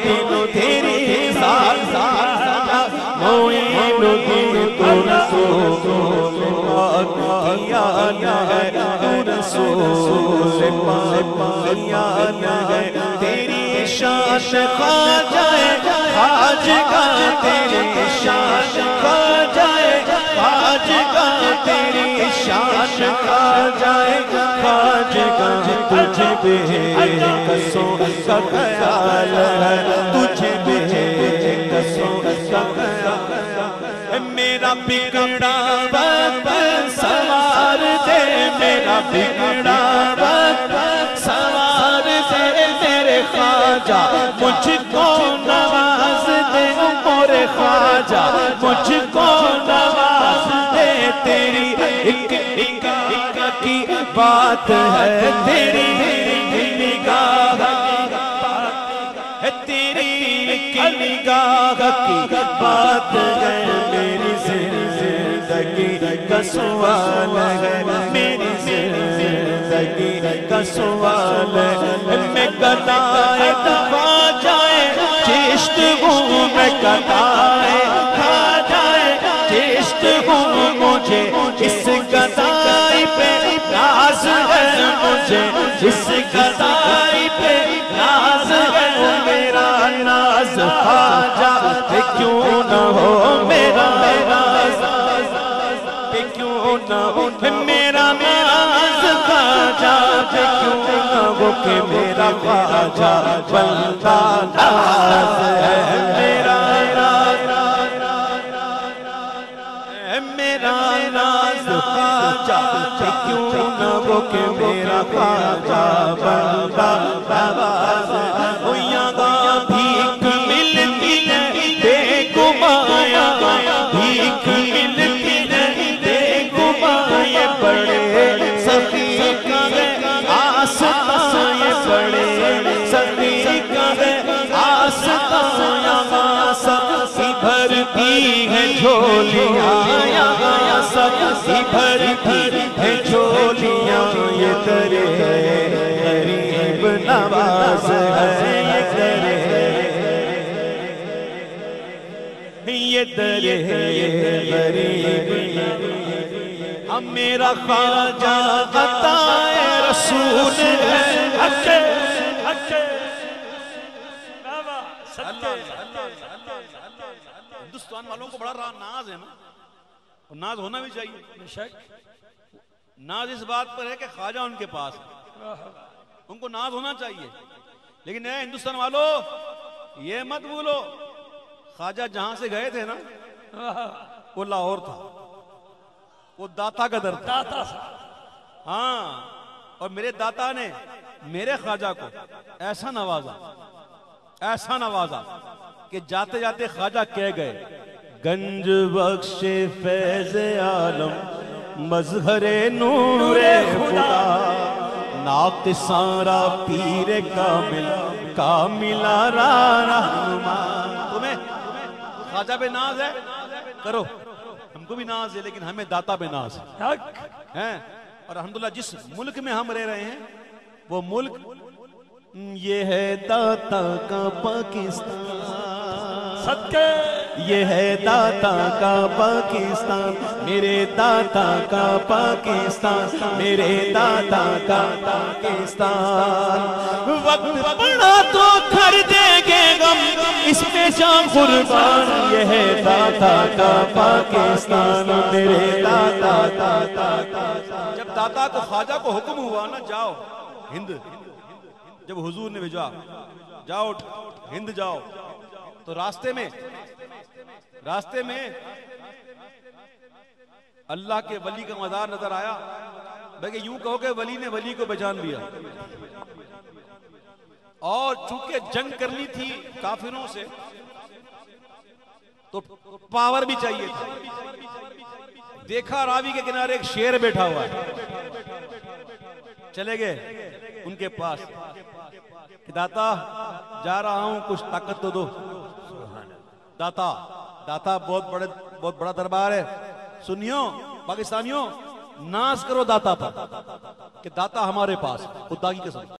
मोइनुद्दीन तेरी साथ मोइनुद्दीन तू रसूल पाक किया है, तू रसूल पाक किया है। तेरी शान ख्वाजाए खाजगा, तेरी शान ख्वाजाए खाजगा, तेरी शान ख्वाजाए खाजगा। तुझे बेकसों का ख्याल है, तुझे बेकसों का ख्याल है। मेरा बिगड़ा वक्त सवार दे, मेरा बिगड़ा वक्त सवार दे, मेरे ख्वाजा मुझको नवाज दे, मोरे ख्वाजा मुझको नवाज दे। तेरी एक की बात है, तेरी निगाह है, तेरी निगाह की बात है। मेरी जिंदगी का सवाल है, मेरी जिंदगी का सवाल है। मैं गदाए खा जाए चिश्त हूँ, मैं गदाए खा जाए चिश्त हूँ। मुझे इस गदाई पे नाज है, मुझे इस गदाई पे नाज है। मेरा नाज ख्वाजा पे क्यों न हो, मेरा नाज पे क्यों न हो, मेरा नाज ख्वाजा पे क्यों न हो, कि मेरा ख्वाजा बनता नाज है। मेरा नाज ख्वाजा पे क्यों न हो, कि मेरा ख्वाजा बनता नाज है। भीख मिलती है बेगुमाया, भीख मिलती है बेगुमाया, बड़े सखी का है आस्था, ये बड़े सखी का है आस्था। यहाँ सबकी भरती है झोलियाँ, यहाँ सबकी भरती है झोलियाँ। ये दरे गरीब नवाज है, ये दरे गरीब। अब मेरा ख्वाजा अताए रसूल है। हिंदुस्तान वालों को बड़ा नाज है ना, और नाज होना भी चाहिए। बेशक नाज इस बात पर है कि ख्वाजा उनके पास है, उनको नाज होना चाहिए। लेकिन हिंदुस्तान वालों ये मत भूलो, ख्वाजा जहां से गए थे ना वो लाहौर था, वो दाता का दर था। हाँ, और मेरे दाता ने मेरे ख्वाजा को ऐसा नवाजा कि जाते जाते ख्वाजा कह गए, गंज बख्शे फैज़ आलम मज़हरे नूरे खुदा, नाक़िसारा पीरे कामिला रहनुमा। तुम्हें ख्वाजा पे नाज है, करो, हमको भी नाज है, लेकिन हमें दाता पे नाज है। और अल्हम्दुलिल्लाह जिस मुल्क में हम रह रहे हैं वो मुल्क ये है दाता का पाकिस्तान, सदके ये है दाता का पाकिस्तान, मेरे दाता का पाकिस्तान, मेरे दाता का पाकिस्तान। वक्त पड़ा तो कर देंगे गम, इसमें जान कुर्बान, ये है दाता का पाकिस्तान, मेरे दाता। जब दाता को ख्वाजा को हुक्म हुआ ना, जाओ हिंद, जब हुजूर ने भेजा जाओ हिंद जाओ, तो रास्ते में अल्लाह के वली का मज़ार नजर आया। बल्कि यूं कहो कि वली ने वली को पहचान लिया। और चूंकि जंग करनी थी काफिरों से तो पावर भी चाहिए था। देखा रावी के किनारे एक शेर बैठा हुआ है, चले गए उनके पास कि दाता जा रहा हूं, कुछ ताकत तो दो। दाता बहुत बड़ा दरबार है, सुनियो पाकिस्तानियों, नाज करो दाता था कि दाता हमारे पास, खुदा की कसम।